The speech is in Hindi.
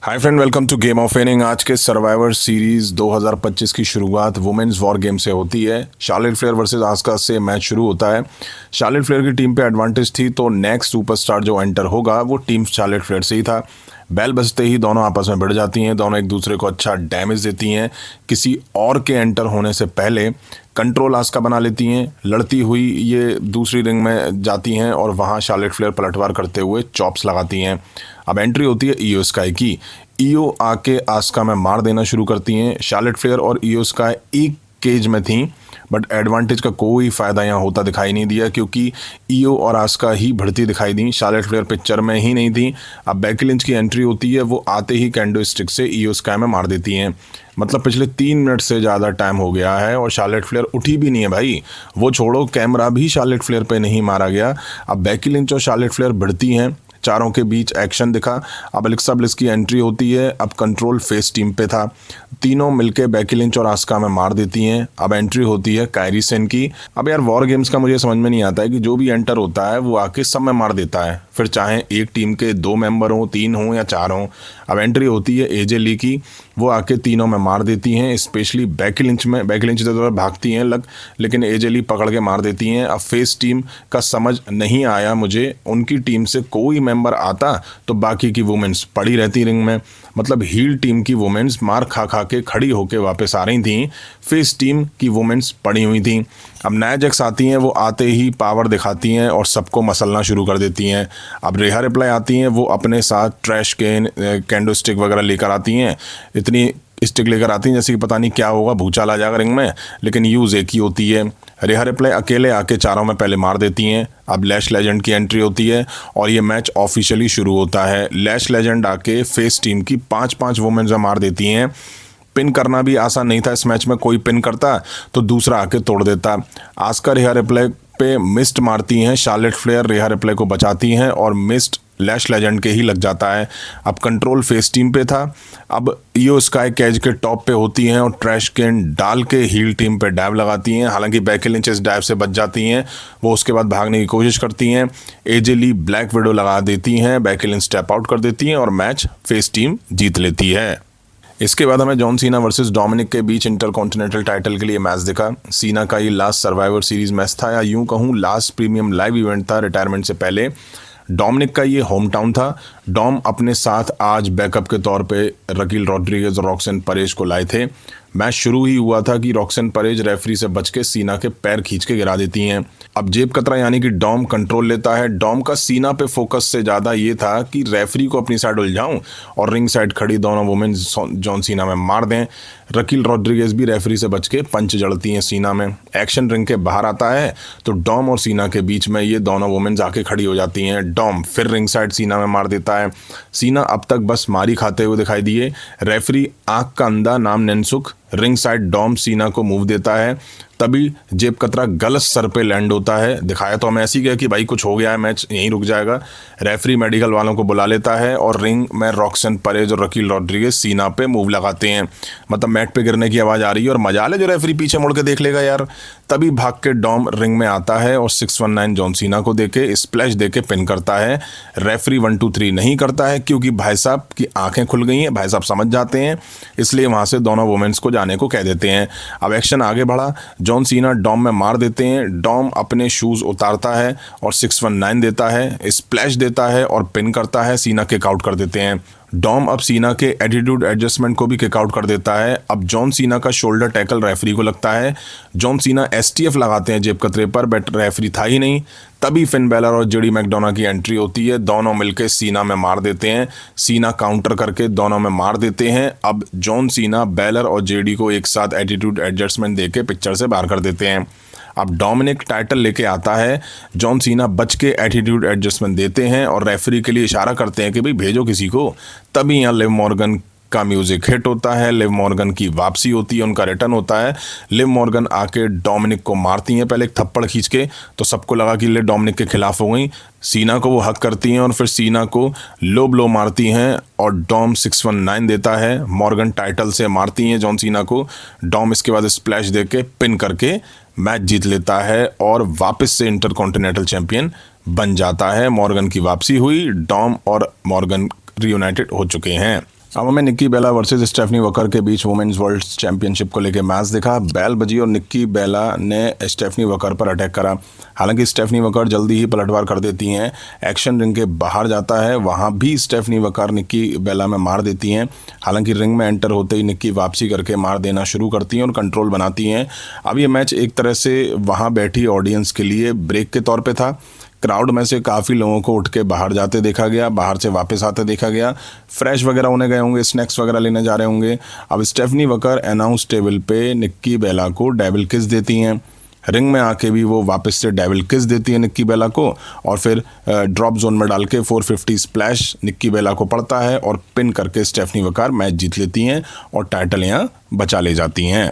Hi friend, welcome to game of winning. आज के सर्वाइवर सीरीज 2025 की शुरुआत वुमेन्स वॉर गेम से होती है। शार्लेट फ्लेयर वर्सेस आस्का से मैच शुरू होता है। शार्लेट फ्लेयर की टीम पे एडवांटेज थी, तो नेक्स्ट सुपरस्टार जो एंटर होगा वो टीम शार्लेट फ्लेयर से ही था। बेल बजते ही दोनों आपस में भिड़ जाती हैं, दोनों एक दूसरे को अच्छा डैमेज देती हैं। किसी और के एंटर होने से पहले कंट्रोल आस्का बना लेती हैं। लड़ती हुई ये दूसरी रिंग में जाती हैं और वहाँ शार्लेट फ्लेयर पलटवार करते हुए चॉप्स लगाती हैं। अब एंट्री होती है ईओ स्काई की। ईओ आके आस्का में मार देना शुरू करती हैं। शार्लेट फ्लेयर और ईओ स्काई एक केज में थी, बट एडवांटेज का कोई फ़ायदा यहाँ होता दिखाई नहीं दिया, क्योंकि ईओ और आस्का ही भिड़ती दिखाई दी। शार्लेट फ्लेयर पिक्चर में ही नहीं थी। अब बेकी लिंच की एंट्री होती है, वो आते ही कैंडो स्टिक से ईओ स्काई में मार देती हैं। मतलब पिछले 3 मिनट से ज़्यादा टाइम हो गया है और शार्लेट फ्लेयर उठी भी नहीं है भाई। वो छोड़ो, कैमरा भी शार्लेट फ्लेयर पे नहीं मारा गया। अब बेकी लिंच और शार्लेट फ्लेयर भिड़ती हैं, चारों के बीच एक्शन दिखा। अब एलेक्सा ब्लिस की एंट्री होती है। अब कंट्रोल फेस टीम पे था। तीनों मिलके बेकी लिंच और आस्का में मार देती हैं। अब एंट्री होती है कायरी सेन की। अब यार वॉर गेम्स का मुझे समझ में नहीं आता है कि जो भी एंटर होता है वो आके सब में मार देता है, फिर चाहे एक टीम के 2 मेंबर हों, 3 हों या 4 हों। अब एंट्री होती है एजे ली की। वो आके तीनों में मार देती हैं, स्पेशली बेकी लिंच में। बेकी लिंच इधर भागती हैं लेकिन एजे ली पकड़ के मार देती हैं। अब फेस टीम का समझ नहीं आया मुझे, उनकी टीम से कोई मेंबर आता तो बाकी की वुमेन्स पड़ी रहती रिंग में। मतलब हील टीम की वुमेन्स मार खा खा के खड़ी होके वापस आ रही थी, फेस टीम की वुमेन्स पड़ी हुई थी। अब नया जैक्स आती हैं, वो आते ही पावर दिखाती हैं और सबको मसलना शुरू कर देती हैं। अब रेहा रिप्लाई आती हैं, वो अपने साथ ट्रैश कैन, कैंडो स्टिक वगैरह लेकर आती हैं। इतनी स्टिक लेकर आती हैं जैसे कि पता नहीं क्या होगा, भूचाल आ जाएगा रिंग में, लेकिन यूज़ एक ही होती है। रेहा रिप्लाई अकेले आके चारों में पहले मार देती हैं। अब लैश लेजेंड की एंट्री होती है और ये मैच ऑफिशियली शुरू होता है। लैश लेजेंड आके फेस टीम की 5-5 वुमेन्स में मार देती हैं। पिन करना भी आसान नहीं था इस मैच में, कोई पिन करता तो दूसरा आके तोड़ देता। आस्का रेहा रिप्लाई पे मिस्ट मारती हैं। शार्लेट फ्लेयर रेहा रिप्लाई को बचाती हैं और मिस्ट लैश लेजेंड के ही लग जाता है। अब कंट्रोल फेस टीम पे था। अब ईओ स्काई कैच के टॉप पे होती हैं और ट्रैश कैन डाल के हील टीम पे डाइव लगाती हैं। हालांकि बेकी लिंच इस डाइव से बच जाती हैं, वो उसके बाद भागने की कोशिश करती हैं। एजे ली ब्लैक विडो लगा देती हैं, बेकी लिंच स्टेप आउट कर देती हैं और मैच फेस टीम जीत लेती है। इसके बाद हमें जॉन सीना वर्सेस डोमिनिक के बीच इंटरकॉन्टिनेंटल टाइटल के लिए मैच दिखा। सीना का ये लास्ट सर्वाइवर सीरीज मैच था, या यूं कहूँ लास्ट प्रीमियम लाइव इवेंट था रिटायरमेंट से पहले। डोमिनिक का ये होम टाउन था। डॉम अपने साथ आज बैकअप के तौर पे रकील रॉड्रिगेज और रॉक्सन परेज को लाए थे। मैच शुरू ही हुआ था कि रॉक्सन परेज रेफरी से बच के सीना के पैर खींच के गिरा देती हैं। अब जेब कतरा यानी कि डॉम कंट्रोल लेता है। डॉम का सीना पे फोकस से ज़्यादा ये था कि रेफरी को अपनी साइड उलझाऊं और रिंग साइड खड़ी दोनों वुमेन जॉन सीना में मार दें। रकील रॉड्रिगेज भी रेफरी से बच के पंच जड़ती हैं सीना में। एक्शन रिंग के बाहर आता है तो डॉम और सीना के बीच में ये दोनों वुमेन आके खड़ी हो जाती हैं। डॉम फिर रिंग साइड सीना में मार देता है। सीना अब तक बस मारी खाते हुए दिखाई दिए। रेफरी आंख का अंधा नाम नैनसुख रिंग साइड डॉम सीना को मूव देता है, तभी जेब कतरा गलत सर पे लैंड होता है। दिखाया तो हमें ऐसी गया कि भाई कुछ हो गया है, मैच यहीं रुक जाएगा। रेफरी मेडिकल वालों को बुला लेता है और रिंग में रॉक्सन परेज और रकील रॉड्रिगेज सीना पे मूव लगाते हैं। मतलब मैट पे गिरने की आवाज़ आ रही है और मजाल है जो रेफरी पीछे मुड़ के देख लेगा यार। तभी भाग के डॉम रिंग में आता है और 619 जॉन सीना को देके स्प्लैश देके पिन करता है। रेफरी 1 2 3 नहीं करता है, क्योंकि भाई साहब की आंखें खुल गई हैं, भाई साहब समझ जाते हैं, इसलिए वहाँ से दोनों वुमेन्स को जाने को कह देते हैं। अब एक्शन आगे बढ़ा। जॉन सीना डॉम में मार देते हैं। डॉम अपने शूज़ उतारता है और 619 देता है, स्प्लैश देता है और पिन करता है। सीना किक आउट कर देते हैं। डॉम अब सीना के एटीट्यूड एडजस्टमेंट को भी किक आउट कर देता है। अब जॉन सीना का शोल्डर टैकल रेफरी को लगता है। जॉन सीना एसटीएफ लगाते हैं जेब कतरे पर, बट रेफरी था ही नहीं। तभी फिन बैलर और जेडी मैकडोना की एंट्री होती है। दोनों मिलकर सीना में मार देते हैं। सीना काउंटर करके दोनों में मार देते हैं। अब जॉन सीना बैलर और जेडी को एक साथ एटीट्यूड एडजस्टमेंट देके पिक्चर से बाहर कर देते हैं। अब डोमिनिक टाइटल लेके आता है। जॉन सीना बच के एटीट्यूड एडजस्टमेंट देते हैं और रेफरी के लिए इशारा करते हैं कि भाई भेजो किसी को। तभी यहाँ लिव मॉर्गन का म्यूजिक हिट होता है। लिव मॉर्गन की वापसी होती है, उनका रिटर्न होता है। लिव मॉर्गन आके डोमिनिक को मारती हैं पहले एक थप्पड़ खींच के, तो सबको लगा कि ले डोमिनिक के खिलाफ हो गई। सीना को वो हक करती हैं और फिर सीना को लो ब्लो मारती हैं और डॉम 619 देता है। मॉर्गन टाइटल से मारती हैं जॉन सीना को। डॉम इसके बाद स्प्लैश दे के पिन करके मैच जीत लेता है और वापस से इंटरकॉन्टिनेंटल चैंपियन बन जाता है। मॉर्गन की वापसी हुई, डॉम और मॉर्गन रियूनाइटेड हो चुके हैं। अब हमें निक्की बेला वर्सेस स्टेफनी वकर के बीच वुमेन्स वर्ल्ड चैंपियनशिप को लेकर मैच दिखा। बेल बजी और निक्की बेला ने स्टेफनी वकर पर अटैक करा। हालांकि स्टेफनी वकर जल्दी ही पलटवार कर देती हैं। एक्शन रिंग के बाहर जाता है, वहां भी स्टेफनी वकर निक्की बेला में मार देती हैं। हालांकि रिंग में एंटर होते ही निक्की वापसी करके मार देना शुरू करती हैं और कंट्रोल बनाती हैं। अब ये मैच एक तरह से वहां बैठी ऑडियंस के लिए ब्रेक के तौर पे था। क्राउड में से काफ़ी लोगों को उठ के बाहर जाते देखा गया, बाहर से वापस आते देखा गया, फ्रेश वगैरह होने गए होंगे, स्नैक्स वगैरह लेने जा रहे होंगे। अब स्टेफनी वकर अनाउंस टेबल पे निक्की बेला को डेविल किस देती हैं। रिंग में आके भी वो वापस से डेविल किस देती है निक्की बेला को और फिर ड्रॉप जोन में डाल के 450 स्प्लैश निक्की बेला को पड़ता है और पिन करके स्टेफनी वकर मैच जीत लेती हैं और टाइटल यहाँ बचा ले जाती हैं।